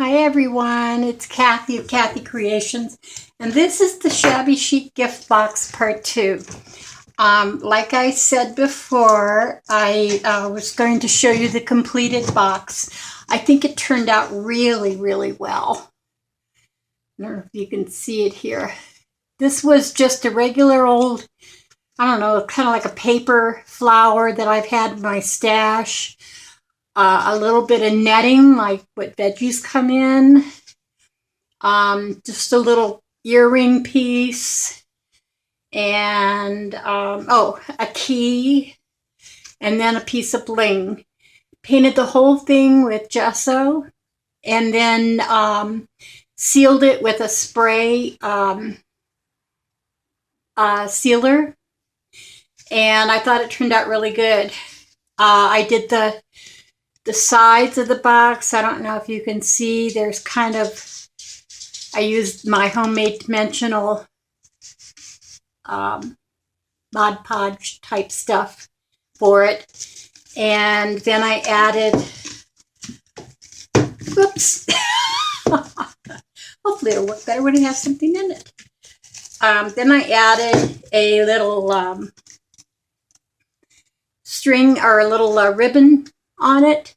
Hi everyone, it's Kathy of Kathy Creations, and this is the Shabby Chic gift box part 2. Like I said before, I was going to show you the completed box. I think it turned out really, really well. I don't know if you can see it here. This was just a regular old, I don't know, kind of like a paper flower that I've had in my stash. A little bit of netting, like what veggies come in. Just a little earring piece. And, a key. And then a piece of bling. Painted the whole thing with gesso. And then sealed it with a spray sealer. And I thought it turned out really good. I did the sides of the box. I don't know if you can see, there's kind of, I used my homemade dimensional Mod Podge type stuff for it. And then I added, whoops, hopefully it'll look better when it has something in it. Then I added a little string or a little ribbon on it,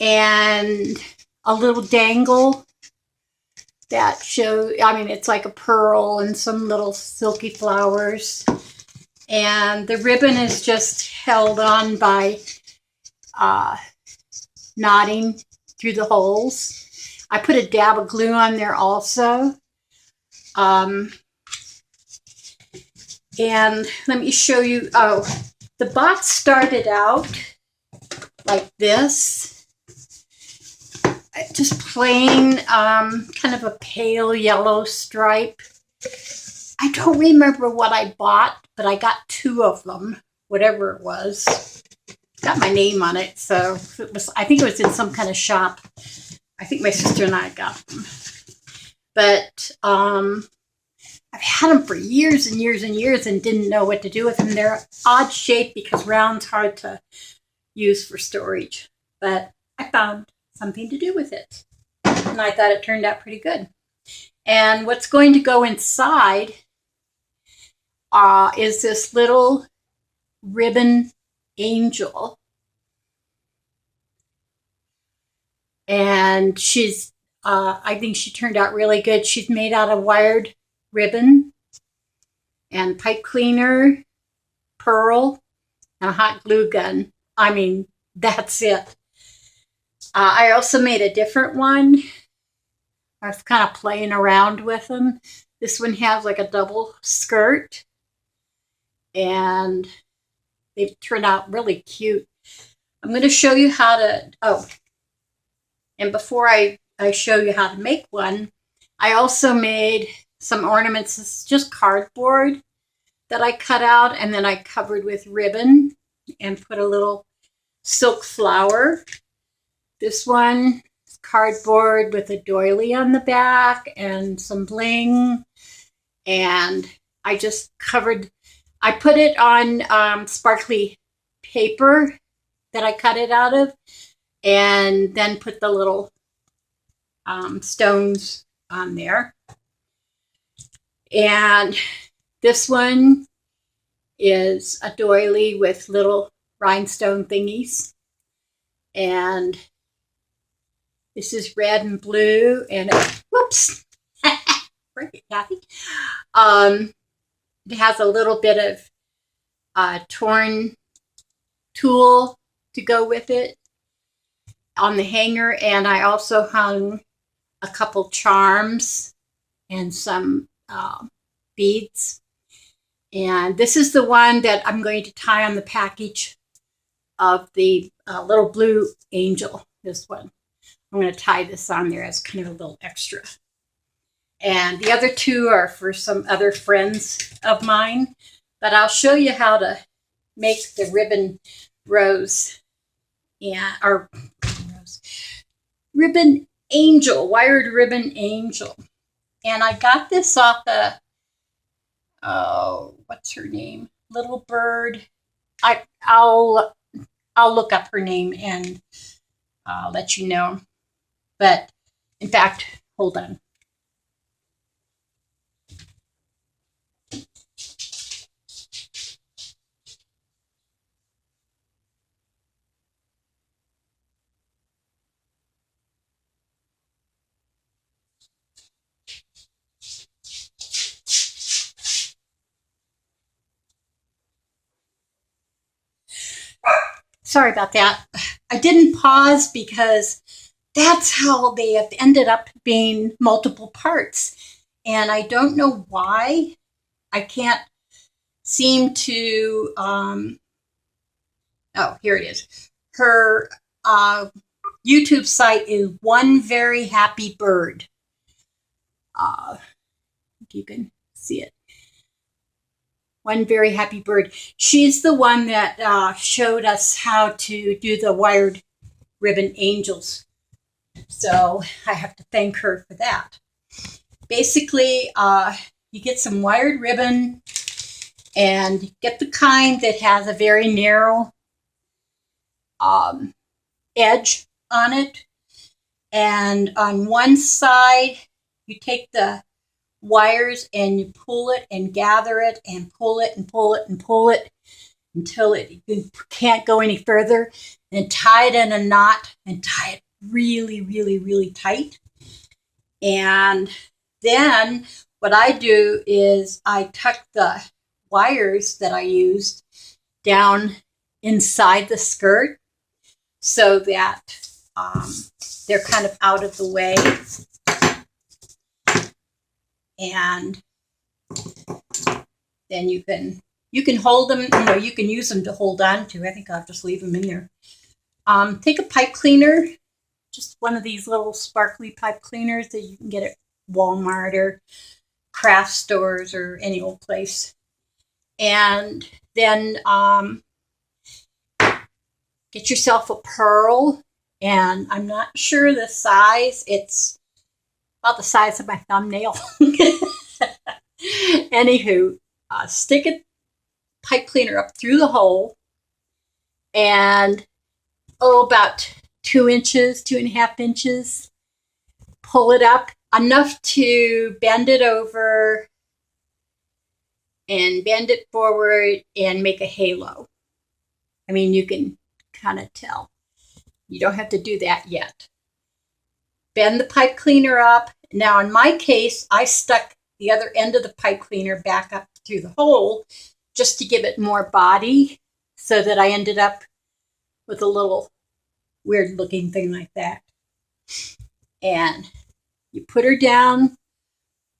and a little dangle that shows, it's like a pearl and some little silky flowers. And the ribbon is just held on by knotting through the holes. I put a dab of glue on there also. And let me show you, the box started out like this. Just plain, kind of a pale yellow stripe. I don't remember what I bought, but I got 2 of them, whatever it was. Got my name on it, so it was, I think it was in some kind of shop. I think my sister and I got them. But I've had them for years and years and years and didn't know what to do with them. They're odd shaped because round's hard to use for storage. But I found something to do with it. And I thought it turned out pretty good. And what's going to go inside is this little ribbon angel. And she's, I think she turned out really good. She's made out of wired ribbon and pipe cleaner, pearl, and a hot glue gun. That's it. I also made a different one. I was kind of playing around with them. This one has like a double skirt, and they've turned out really cute. I'm going to show you how to, and before I show you how to make one, I also made some ornaments. This is just cardboard that I cut out, and then I covered with ribbon and put a little silk flower. This one is cardboard with a doily on the back and some bling. And I just covered, I put it on sparkly paper that I cut it out of, and then put the little stones on there. And this one is a doily with little rhinestone thingies. And this is red and blue, and whoops, break it, Kathy. It has a little bit of torn tulle to go with it on the hanger, and I also hung a couple charms and some beads. And this is the one that I'm going to tie on the package of the little blue angel, this one. I'm going to tie this on there as kind of a little extra. And the other 2 are for some other friends of mine. But I'll show you how to make the ribbon rose. Ribbon angel, wired ribbon angel. And I got this off the, what's her name? Little Bird. I'll look up her name and let you know. But In fact, hold on. Sorry about that. I didn't pause because that's how they have ended up being multiple parts. And I don't know why. I can't seem to, oh, here it is. Her YouTube site is OneVeryHappyBird. You can see it. OneVeryHappyBird. She's the one that showed us how to do the wired ribbon angels. So I have to thank her for that. Basically, you get some wired ribbon and you get the kind that has a very narrow edge on it. And on one side, you take the wires and you pull it and gather it and pull it and pull it and pull it until you can't go any further, and tie it in a knot and tie it really, really, really tight. And then what I do is I tuck the wires that I used down inside the skirt so that they're kind of out of the way. And then you can hold them, you can use them to hold on to. I think I'll just leave them in there. Take a pipe cleaner, just one of these little sparkly pipe cleaners that you can get at Walmart or craft stores or any old place. And then get yourself a pearl, and I'm not sure the size. It's about the size of my thumbnail. Anywho, stick a pipe cleaner up through the hole, and about 2 inches, 2.5 inches. Pull it up enough to bend it over and bend it forward and make a halo. I mean, you can kind of tell. You don't have to do that yet. Bend the pipe cleaner up. Now, in my case, I stuck the other end of the pipe cleaner back up through the hole just to give it more body, so that I ended up with a little weird looking thing like that. And you put her down,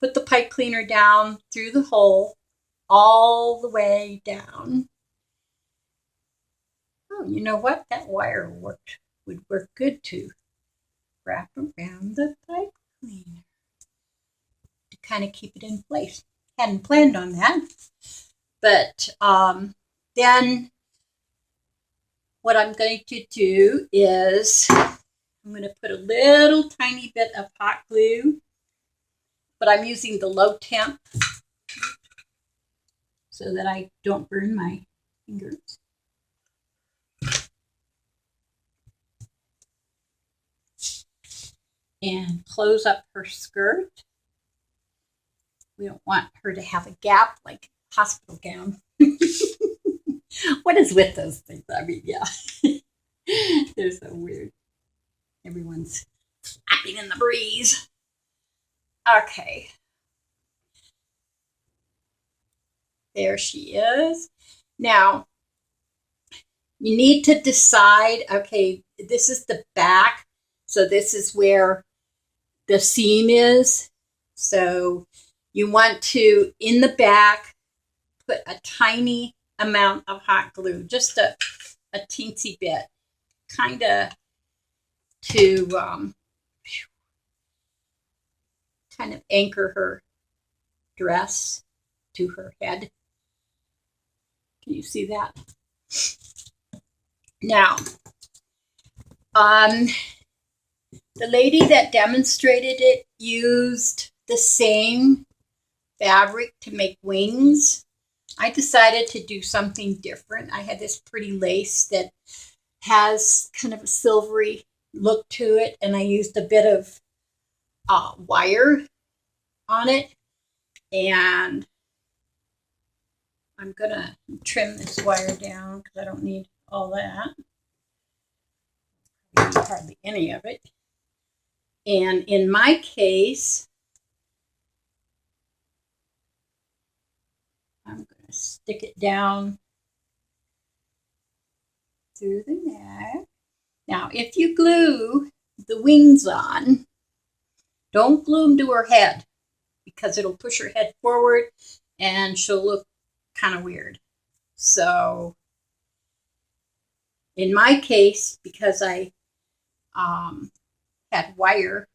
put the pipe cleaner down through the hole all the way down. Oh, you know what? That wire would work good to wrap around the pipe cleaner to kind of keep it in place. Hadn't planned on that. But then what I'm going to do is I'm going to put a little tiny bit of hot glue, but I'm using the low temp so that I don't burn my fingers. And close up her skirt. We don't want her to have a gap like a hospital gown. What is with those things? I mean, yeah. They're so weird. Everyone's flapping in the breeze. Okay. There she is. Now, you need to decide, okay, this is the back. So this is where the seam is. So you want to, in the back, put a tiny amount of hot glue, just a teensy bit, kind of to kind of anchor her dress to her head. Can you see that? Now, the lady that demonstrated it used the same fabric to make wings. I decided to do something different. I had this pretty lace that has kind of a silvery look to it, and I used a bit of wire on it, and I'm gonna trim this wire down because I don't need all that. I don't need hardly any of it. And in my case, I'm going to stick it down through the neck. Now, if you glue the wings on, don't glue them to her head because it'll push her head forward and she'll look kind of weird. So, in my case, because I had wire,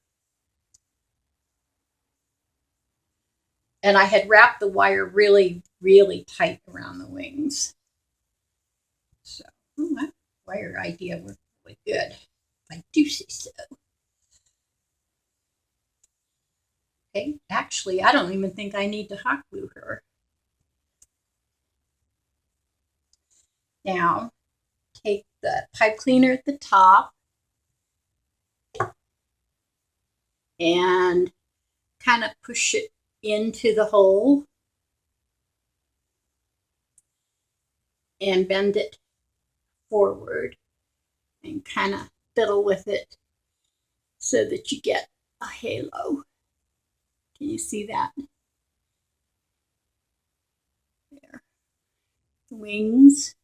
and I had wrapped the wire really, really tight around the wings. So, that wire idea worked really good, if I do say so. Okay, actually, I don't even think I need to hot glue her. Now, take the pipe cleaner at the top and kind of push it into the hole and bend it forward and kind of fiddle with it so that you get a halo. Can you see that? There. The wings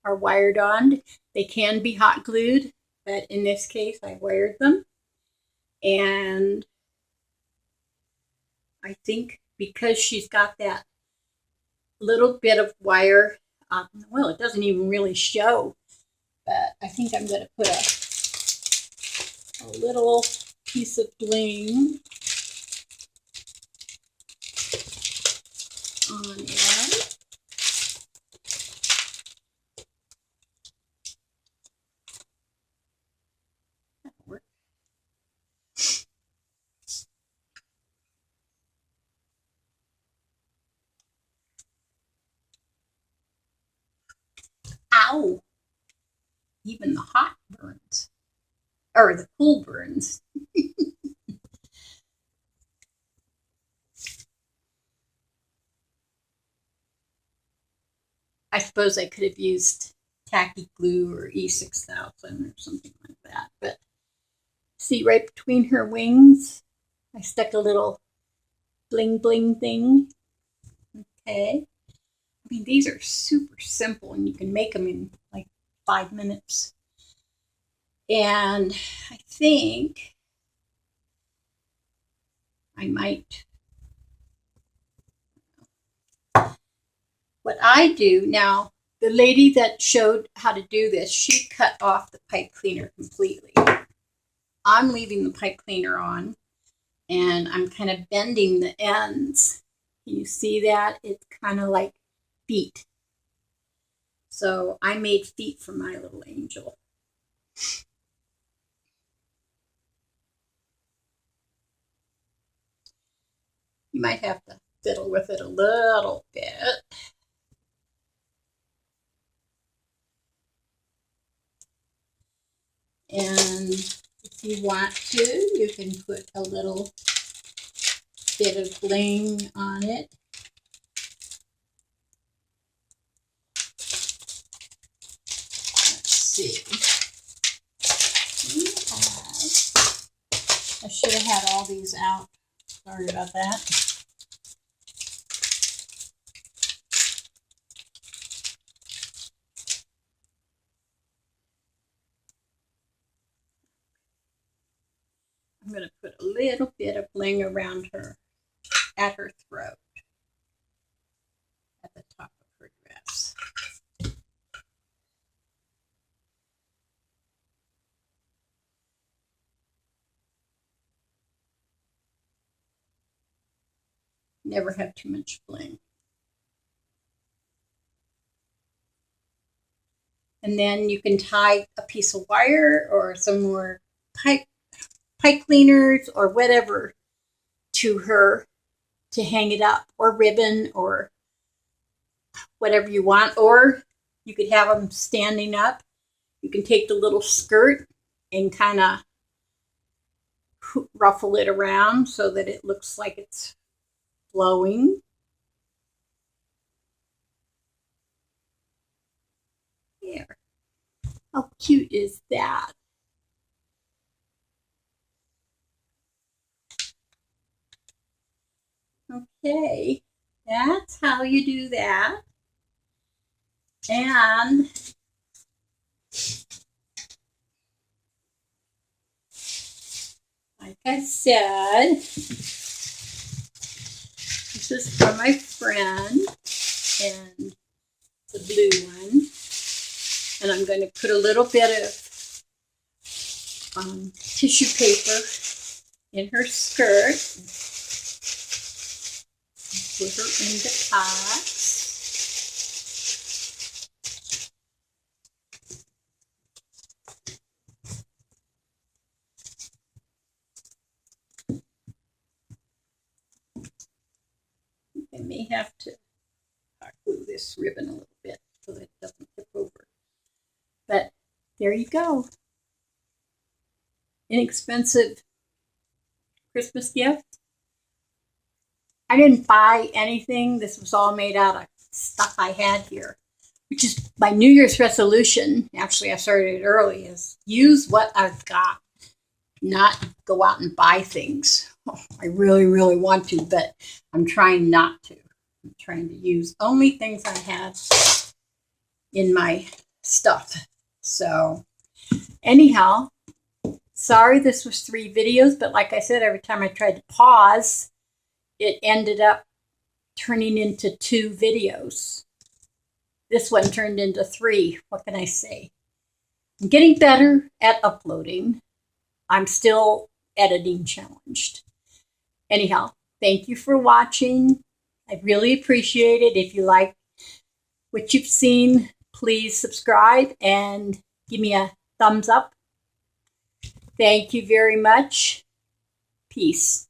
are wired on. They can be hot glued, but in this case I wired them. And I think because she's got that little bit of wire, well, it doesn't even really show, but I think I'm going to put a little piece of bling on it. That'll work. Ow! Even the hot burns, or the cool burns. I suppose I could have used tacky glue or E6000 or something like that, but see right between her wings, I stuck a little bling bling thing. Okay. I mean, these are super simple and you can make them in like 5 minutes. And I think I might, what I do now, the lady that showed how to do this, she cut off the pipe cleaner completely. I'm leaving the pipe cleaner on and I'm kind of bending the ends. Can you see that? It's kind of like feet. So I made feet for my little angel. You might have to fiddle with it a little bit. And if you want to, you can put a little bit of bling on it. Let's see. I should have had all these out. Sorry about that. I'm going to put a little bit of bling around her, at her throat, at the top of her dress. Never have too much bling. And then you can tie a piece of wire or some more pipe cleaners or whatever to her to hang it up, or ribbon or whatever you want. Or you could have them standing up. You can take the little skirt and kind of ruffle it around so that it looks like it's flowing. There. How cute is that? Okay, that's how you do that. And like I said, this is for my friend, and the blue one. And I'm going to put a little bit of tissue paper in her skirt. Put her in the pot. I may have to hot glue this ribbon a little bit so that it doesn't tip over. But there you go. Inexpensive Christmas gift. I didn't buy anything. This was all made out of stuff I had here, which is my New Year's resolution. Actually, I started it early, is use what I've got, not go out and buy things. I really, really want to, but I'm trying not to. I'm trying to use only things I have in my stuff. So anyhow, sorry this was 3 videos, but like I said, every time I tried to pause, it ended up turning into 2 videos. This one turned into 3. What can I say? I'm getting better at uploading. I'm still editing challenged. Anyhow, thank you for watching. I really appreciate it. If you like what you've seen, please subscribe and give me a thumbs up. Thank you very much. Peace.